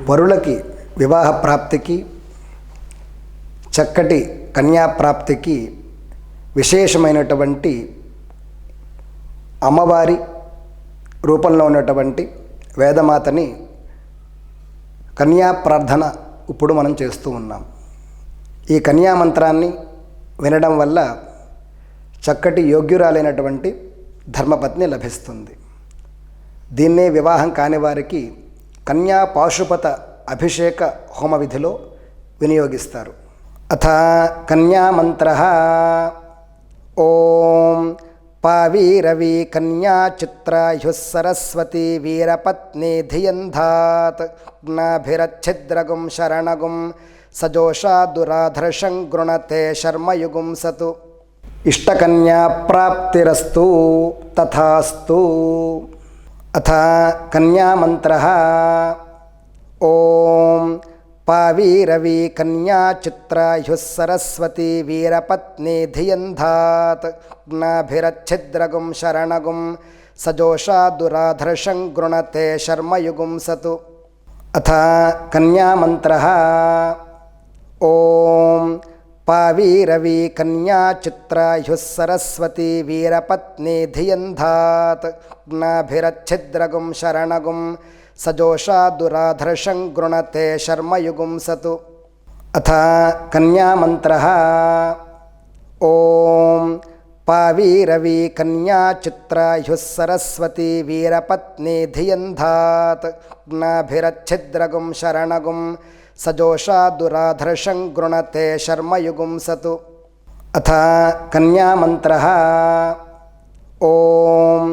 వరులకి వివాహ ప్రాప్తికి చక్కటి కన్యా ప్రాప్తికి విశేషమైనటువంటి అమ్మవారి రూపంలో ఉన్నటువంటి వేదమాతని కన్యా ప్రార్థన ఇప్పుడు మనం చేస్తూ ఉన్నాం. ఈ కన్యా మంత్రాన్ని వినడం వల్ల చక్కటి యోగ్యురాలైనటువంటి ధర్మపత్ని లభిస్తుంది. దీన్నే వివాహం కాని వారికి కన్యా పాశుపత అభిషేక హోమ విధిలో వినియోగిస్తారు. అథ కన్యా మంత్ర ఓం పావీరవి కన్యా చిత్రాయు సరస్వతి వీరపత్ని ధియంధాత్ జ్ఞాభిరచ్ఛిద్రగుం శరణగుం సజోషా దురాధర్షం గృణతే శర్మయుగుం సతు ఇష్టకన్యా ప్రాప్తిరస్తు తథాస్తు. అథ కన్యా మంత్ర ఓం పావీరవి కన్యా చిత్రాయు సరస్వతి వీరపత్ని ధియంధాత్ జ్ఞాభిరచ్ఛిద్రగుం శరణగుం సజోషా దురాధర్షం గృణతే శర్మయుగుం సతు. అథ కన్యా మంత్ర ఓం పావీరవి కన్యా చిత్రాయు సరస్వతి వీరపత్ని ధియంధాత్ జ్ఞాభిరచ్ఛిద్రగుం శరణగుం సజోషా దురాధర్షం గృణతే శర్మయుగుం సతు. అథ కన్యా మంత్ర ఓం పావీరవి కన్యా చిత్రాయు సరస్వతి వీరపత్ని ధియంధాత్ జ్ఞాభిరచ్ఛిద్రగుం శరణగుం సజోషా దురాధర్షం గృణతే శర్మయుగుం సతు. అథ కన్యా మంత్ర ఓం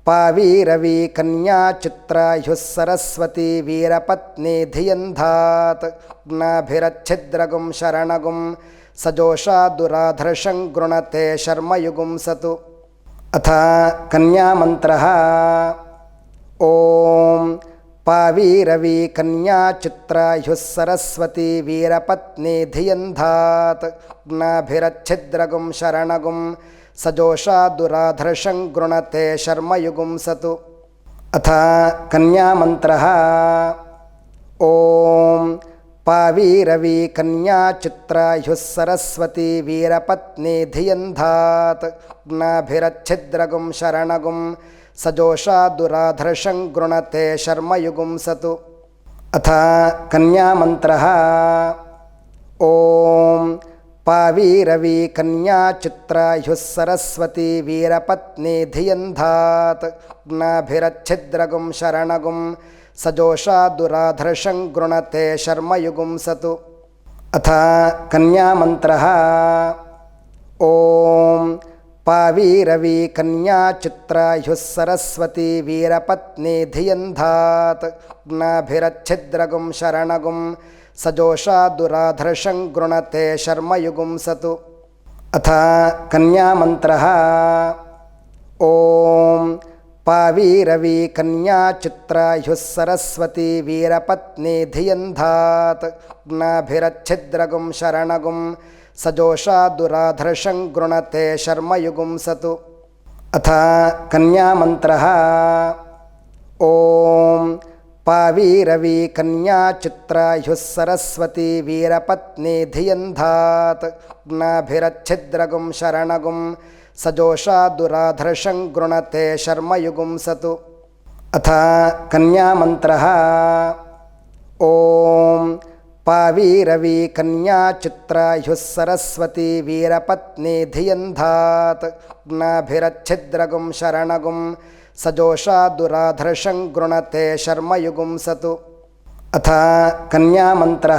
పావీరవి కన్యా చిత్రాయు సరస్వతి వీరపత్ని ధియంధాత్ జ్ఞాభిరచ్ఛిద్రగుం శరణగుం సజోషా దురాధర్షం గృణతే శర్మయుగుం సతు. అథ కన్యా మంత్ర ఓం పావీరవి కన్యా చిత్రాయు సరస్వతి వీరపత్ని ధియంధాత్ జ్ఞాభిరచ్ఛిద్రగుం శరణగుం సజోషా దురాధర్షం గృణతే శర్మయుగుం సతు. అథ కన్యా మంత్ర ఓం పావీరవి కన్యా చిత్రాయు సరస్వతి వీరపత్ని ధియంధాత్ జ్ఞాభిరచ్ఛిద్రగుం శరణగుం సజోషా దురాధర్షం గృణతే శర్మయుగుం సతు. అథ కన్యా మంత్ర ఓం పావీరవి కన్యా చిత్రాయు సరస్వతి వీరపత్ని ధియంధాత్ జ్ఞాభిరచ్ఛిద్రగుం శరణగుం సజోషా దురాధర్షం గృణతే శర్మయుగుం సతు. అథ కన్యా మంత్ర ఓం పావీరవి కన్యా చిత్రాయు సరస్వతి వీరపత్ని ధియంధాత్ జ్ఞాభిరచ్ఛిద్రగుం శరణగుం సజోషా దురాధర్షం గృణతే శర్మయుగుం సతు. అథ కన్యా మంత్ర ఓం పావీరవి కన్యా చిత్రాయు సరస్వతి వీరపత్ని ధియంధాత్ జ్ఞాభిరచ్ఛిద్రగుం శరణగుం సజోషా దురాధర్షం గృణతే శర్మయుగుం సతు. అథ కన్యా మంత్ర ఓం పావీరవి కన్యా చిత్రాయు సరస్వతి వీరపత్ని ధియంధాత్ జ్ఞాభిరచ్ఛిద్రగుం శరణగుం సజోషా దురాధర్షం గృణతే శర్మయుగుం సతు. అథ కన్యా మంత్ర ఓం పావీరవి కన్యా చిత్రాయు సరస్వతి వీరపత్ని ధియంధాత్ జ్ఞాభిరచ్ఛిద్రగుం శరణగుం సజోషా దురాధర్షం గృణతే శర్మయుగుం సతు. అథ కన్యా మంత్ర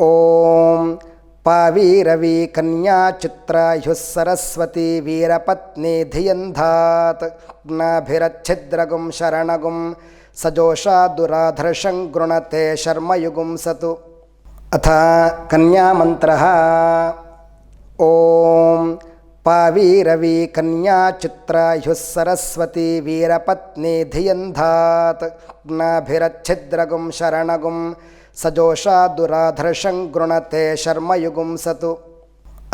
ఓం పావీరవి కన్యా చిత్రాయు సరస్వతి వీరపత్ని ధియంధాత్ జ్ఞాభిరచ్ఛిద్రగుం శరణగుం సజోషా దురాధర్షం గృణతే శర్మయుగుం సతు. అథ కన్యా మంత్ర ఓం పావీరవి కన్యా చిత్రాయు సరస్వతి వీరపత్ని ధియంధాత్ జ్ఞాభిరచ్ఛిద్రగుం శరణగుం సజోషా దురాధర్షం గృణతే శర్మయుగుం సతు.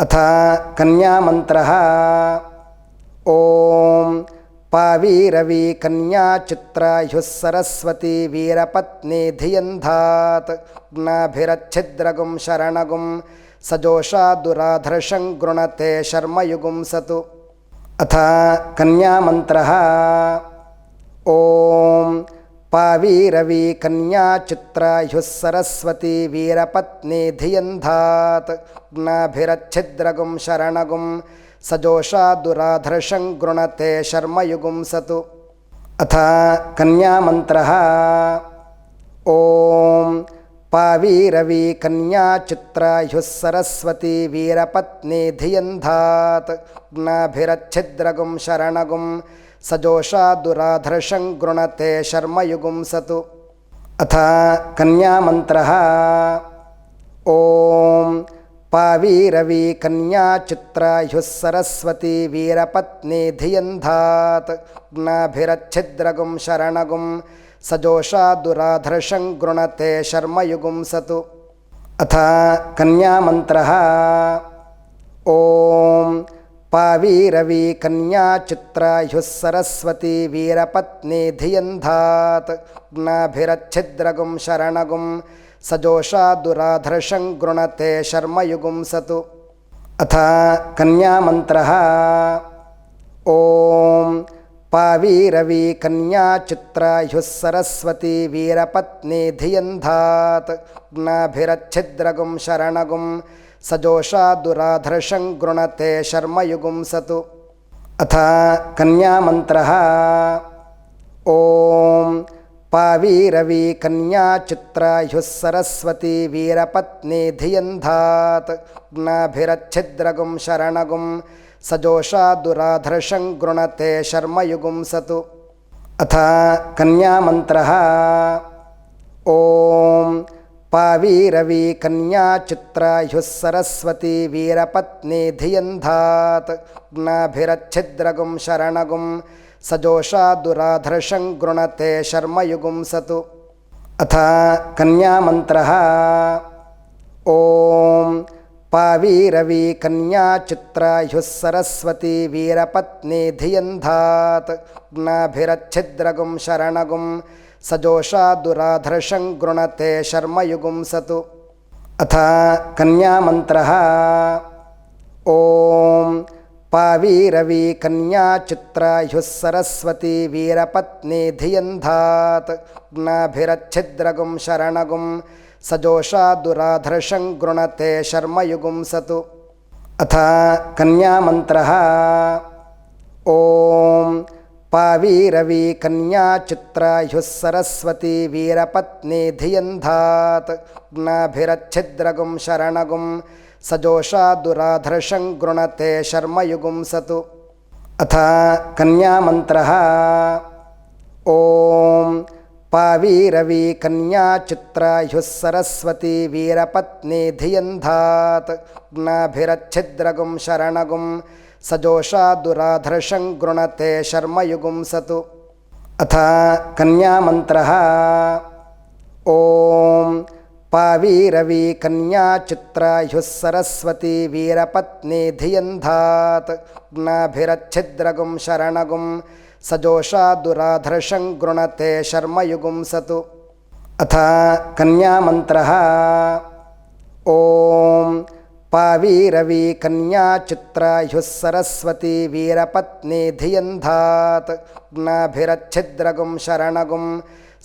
అథ కన్యా మంత్ర ఓం पावीरवी कन्या चित्रायुः सरस्वती वीरपत्नी धियन्धात् नाभिरच्छिद्रगुं शरणगुं सजोषा दुराधर्षं गृणते शर्मयुगुं सतु। अथ कन्यामन्त्रः। ॐ पावीरवी कन्या चित्रायुः सरस्वती वीरपत्नी धियन्धात् नाभिरच्छिद्रगुं शरणगुं सजोषा दुराधर्षं गृणते शर्मयुगुं सतु। अथ कन्यामन्त्रः। ॐ पावीरवी कन्या चित्रायुः सरस्वती वीरपत्नी धियन्धात् नाभिरच्छिद्रगुं शरणगुं सजोषा दुराधर्षं गृणते शर्मयुगुं सतु। अथ कन्यामन्त्रः। ॐ पावीरवी कन्या चित्रायुः सरस्वती वीरपत्नी धियन्धात् नाभिरच्छिद्रगुं शरणगुं सजोषा दुराधर्षं गृणते शर्मयुगुं सतु। अथ कन्यामन्त्रः। ॐ पावीरवी कन्या चित्रायुः सरस्वती वीरपत्नी धियन्धात् नाभिरच्छिद्रगुं शरणगुं सजोषा दुराधर्षं गृणते शर्मयुगुं सतु। अथ कन्यामन्त्रः। ॐ पावीरवी कन्या चित्रायुः सरस्वती वीरपत्नी धियन्धात् नाभिरच्छिद्रगुं शरणगुं सजोषा दुराधर्षं गृणते शर्मयुगुं सतु। अथ कन्यामन्त्रः। ॐ पावीरवी कन्या चित्रायुः सरस्वती वीरपत्नी धियन्धात् नाभिरच्छिद्रगुं शरणगुं सजोषा दुराधर्षं गृणते शर्मयुगुं सतु। अथ कन्यामन्त्रः। ॐ पावीरवी कन्या चित्रायुः सरस्वती वीरपत्नी धियन्धात् नाभिरच्छिद्रगुं शरणगुं सजोषा दुराधर्षं गृणते शर्मयुगुं सतु। अथ कन्यामन्त्रः। ॐ पावीरवी कन्या चित्रायुः सरस्वती वीरपत्नी धियन्धात् नाभिरच्छिद्रगुं शरणगुं सजोषा दुराधर्षं गृणते शर्मयुगुं सतु। अथ कन्यामन्त्रः। ॐ पावीरवी कन्या चित्रायुः सरस्वती वीरपत्नी धियन्धात् नाभिरच्छिद्रगुं शरणगुं सजोषा दुराधर्षं गृणते शर्मयुगुं सतु। अथ कन्यामन्त्रः। ॐ पावीरवी कन्या चित्रायुः सरस्वती वीरपत्नी धियन्धात् नाभिरच्छिद्रगुं शरणगुं सजोषा दुराधर्षं गृणते शर्मयुगुं सतु। अथ कन्यामन्त्रः। ॐ पावीरवी कन्या चित्रायुः सरस्वती वीरपत्नी धियन्धात् नाभिरच्छिद्रगुं शरणगुं सजोषा दुराधर्षं गृणते शर्मयुगुं सतु। अथ कन्यामन्त्रः। ॐ पावीरवी कन्या चित्रायुः सरस्वती वीरपत्नी धियन्धात् नाभिरच्छिद्रगुं शरणगुं सजोषा दुराधर्षं गृणते शर्मयुगुं सतु। अथ कन्यामन्त्रः। ॐ पावीरवी कन्या चित्रायुः सरस्वती वीरपत्नी धियन्धात् नाभिरच्छिद्रगुं शरणगुं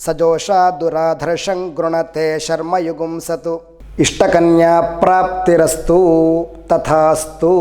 सजोषा दुराधर्षं गृणते शर्मयुगुं सतु। इष्टकन्या प्राप्तिरस्तु। तथास्तु।